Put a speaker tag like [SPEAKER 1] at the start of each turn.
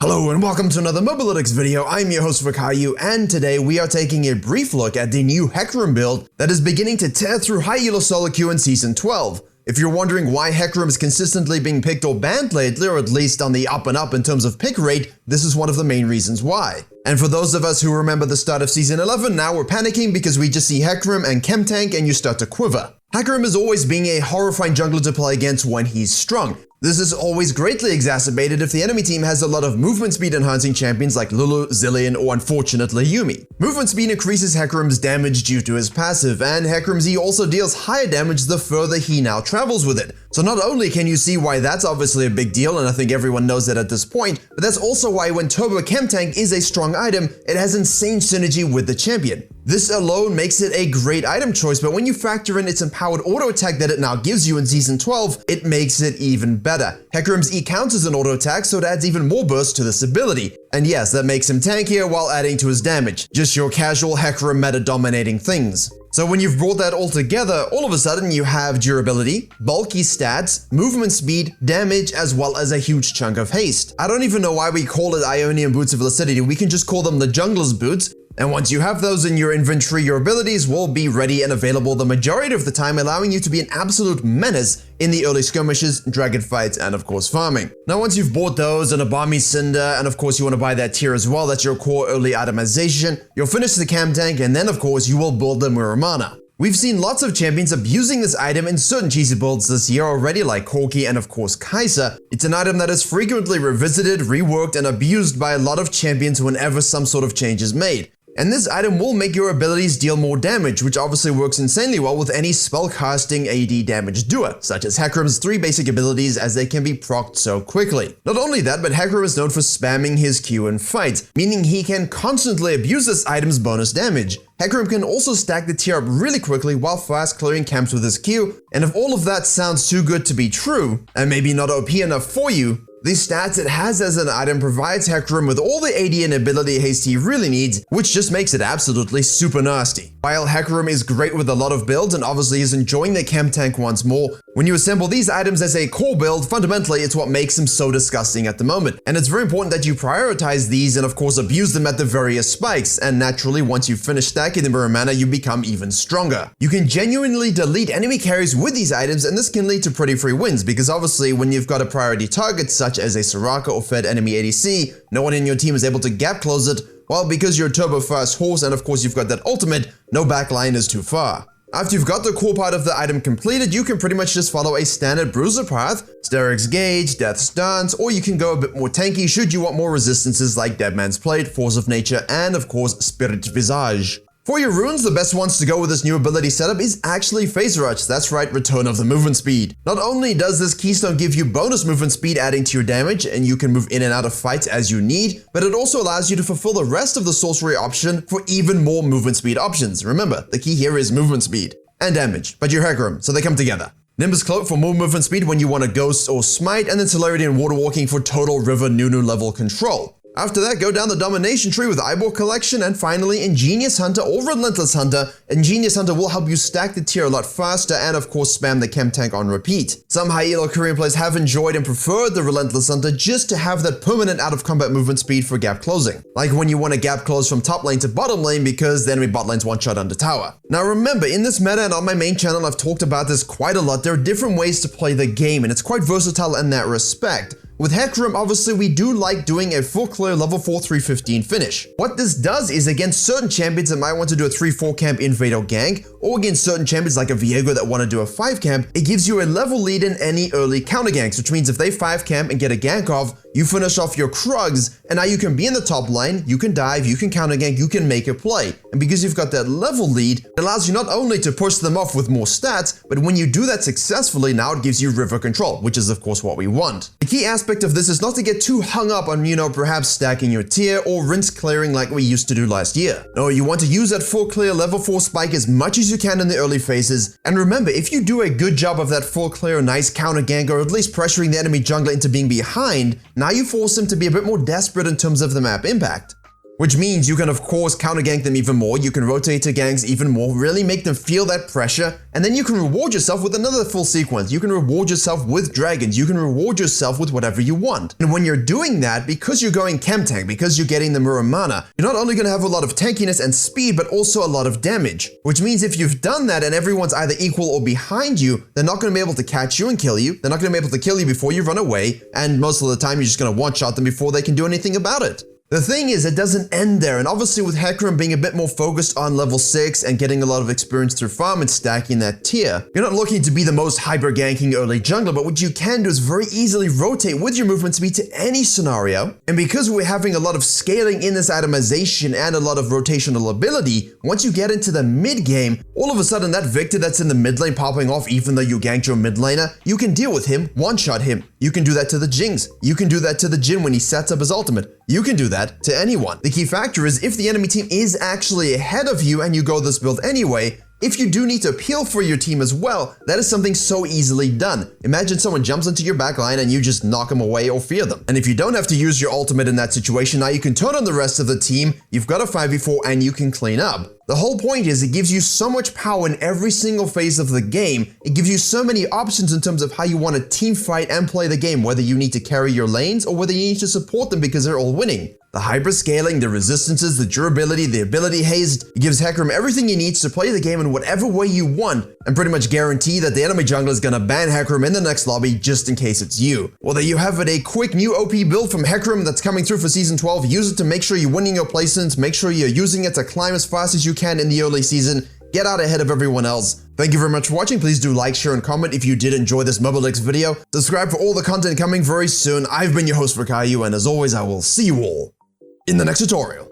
[SPEAKER 1] Hello and welcome to another Mobalytics video. I'm your host Virkayu, and today we are taking a brief look at the new Hecarim build that is beginning to tear through high elo solo queue in Season 12. If you're wondering why Hecarim is consistently being picked or banned lately, or at least on the up and up in terms of pick rate, this is one of the main reasons why. And for those of us who remember the start of Season 11, now we're panicking because we just see Hecarim and Chem Tank and you start to quiver. Hecarim is always being a horrifying jungler to play against when he's strong. This is always greatly exacerbated if the enemy team has a lot of movement speed enhancing champions like Lulu, Zillion, or unfortunately Yuumi. Movement speed increases Hecarim's damage due to his passive, and Hecarim's E also deals higher damage the further he now travels with it. So not only can you see why that's obviously a big deal, and I think everyone knows that at this point, but that's also why when Turbo Chem Tank is a strong item, it has insane synergy with the champion. This alone makes it a great item choice, but when you factor in its empowered auto attack that it now gives you in Season 12, it makes it even better. Hecarim's E counts as an auto attack, so it adds even more burst to this ability. And yes, that makes him tankier while adding to his damage. Just your casual Hecarim meta dominating things. So when you've brought that all together, all of a sudden you have durability, bulky stats, movement speed, damage, as well as a huge chunk of haste. I don't even know why we call it Ionian Boots of Lucidity, we can just call them the Jungler's Boots. And once you have those in your inventory, your abilities will be ready and available the majority of the time, allowing you to be an absolute menace in the early skirmishes, dragon fights, and of course farming. Now once you've bought those and a Balmy Cinder, and of course you want to buy that tier as well, that's your core early itemization, you'll finish the Chem Tank, and then of course you will build the Muramana. We've seen lots of champions abusing this item in certain cheesy builds this year already, like Corki and of course Kai'Sa. It's an item that is frequently revisited, reworked, and abused by a lot of champions whenever some sort of change is made. And this item will make your abilities deal more damage, which obviously works insanely well with any spellcasting AD damage doer, such as Hecarim's 3 basic abilities, as they can be procced so quickly. Not only that, but Hecarim is known for spamming his Q in fights, meaning he can constantly abuse this item's bonus damage. Hecarim can also stack the tier up really quickly while fast clearing camps with his Q, and if all of that sounds too good to be true, and maybe not OP enough for you, the stats it has as an item provides Hecarim with all the AD and ability haste he really needs, which just makes it absolutely super nasty. While Hecarim is great with a lot of builds and obviously is enjoying the Chem Tank once more, when you assemble these items as a core build, fundamentally it's what makes him so disgusting at the moment. And it's very important that you prioritize these and of course abuse them at the various spikes, and naturally once you finish stacking the Muramana you become even stronger. You can genuinely delete enemy carries with these items, and this can lead to pretty free wins, because obviously when you've got a priority target such as a Soraka or fed enemy ADC, no one in your team is able to gap close it, well because you're turbo fast horse and of course you've got that ultimate, no backline is too far. After you've got the core part of the item completed, you can pretty much just follow a standard bruiser path, Steric's Gauge, Death's Dance, or you can go a bit more tanky should you want more resistances like Deadman's Plate, Force of Nature, and of course Spirit Visage. For your runes, the best ones to go with this new ability setup is actually Phase Rush, that's right, Return of the Movement Speed. Not only does this keystone give you bonus movement speed adding to your damage, and you can move in and out of fights as you need, but it also allows you to fulfill the rest of the sorcery option for even more movement speed options. Remember, the key here is movement speed and damage, but you're Hecarim, so they come together. Nimbus Cloak for more movement speed when you want to ghost or smite, and then Celerity and Water Walking for total River Nunu level control. After that, go down the domination tree with Eyeball Collection, and finally Ingenious Hunter or Relentless Hunter. Ingenious Hunter will help you stack the tier a lot faster and of course spam the Chem Tank on repeat. Some high elo Korean players have enjoyed and preferred the Relentless Hunter just to have that permanent out of combat movement speed for gap closing. Like when you want to gap close from top lane to bottom lane because the enemy bot lane's one shot under tower. Now remember, in this meta and on my main channel I've talked about this quite a lot, there are different ways to play the game and it's quite versatile in that respect. With Hecarim, obviously we do like doing a full clear level 4 315 finish. What this does is against certain champions that might want to do a 3-4 camp invade or gank, or against certain champions like a Viego that want to do a 5 camp, it gives you a level lead in any early counter ganks, which means if they 5 camp and get a gank off, you finish off your Krugs, and now you can be in the top lane, you can dive, you can counter gank, you can make a play. And because you've got that level lead, it allows you not only to push them off with more stats, but when you do that successfully, now it gives you river control, which is of course what we want. The key aspect of this is not to get too hung up on, perhaps stacking your tier or rinse clearing like we used to do last year. No, you want to use that full clear level 4 spike as much as you can in the early phases. And remember, if you do a good job of that full clear, nice counter gank, or at least pressuring the enemy jungler into being behind, now you force him to be a bit more desperate in terms of the map impact. which means you can of course counter gank them even more, you can rotate to ganks even more, really make them feel that pressure, and then you can reward yourself with another full sequence. You can reward yourself with dragons, you can reward yourself with whatever you want. And when you're doing that, because you're going chem tank, because you're getting the Muramana, you're not only going to have a lot of tankiness and speed, but also a lot of damage. Which means if you've done that and everyone's either equal or behind you, they're not going to be able to catch you and kill you, they're not going to be able to kill you before you run away, and most of the time you're just going to one-shot them before they can do anything about it. The thing is, it doesn't end there, and obviously with Hecarim being a bit more focused on level 6 and getting a lot of experience through farm and stacking that tier, you're not looking to be the most hyper-ganking early jungler, but what you can do is very easily rotate with your movement speed to any scenario, and because we're having a lot of scaling in this itemization and a lot of rotational ability, once you get into the mid-game, all of a sudden that Victor that's in the mid lane popping off even though you ganked your mid laner, you can deal with him, one-shot him. You can do that to the Jinx. You can do that to the Jhin when he sets up his ultimate. You can do that to anyone. The key factor is if the enemy team is actually ahead of you and you go this build anyway, if you do need to peel for your team as well, that is something so easily done. Imagine someone jumps into your backline and you just knock them away or fear them. And if you don't have to use your ultimate in that situation, now you can turn on the rest of the team, you've got a 5v4 and you can clean up. The whole point is it gives you so much power in every single phase of the game. It gives you so many options in terms of how you want to team fight and play the game, whether you need to carry your lanes or whether you need to support them because they're all winning. The hyper-scaling, the resistances, the durability, the ability haste, it gives Hecarim everything he needs to play the game in whatever way you want, and pretty much guarantee that the enemy jungler is gonna ban Hecarim in the next lobby just in case it's you. Well, there you have it, a quick new OP build from Hecarim that's coming through for Season 12. Use it to make sure you're winning your placements, make sure you're using it to climb as fast as you can in the early season, get out ahead of everyone else. Thank you very much for watching. Please do like, share, and comment if you did enjoy this Mobalytics video. Subscribe for all the content coming very soon. I've been your host Virkayu, and as always, I will see you all in the next tutorial.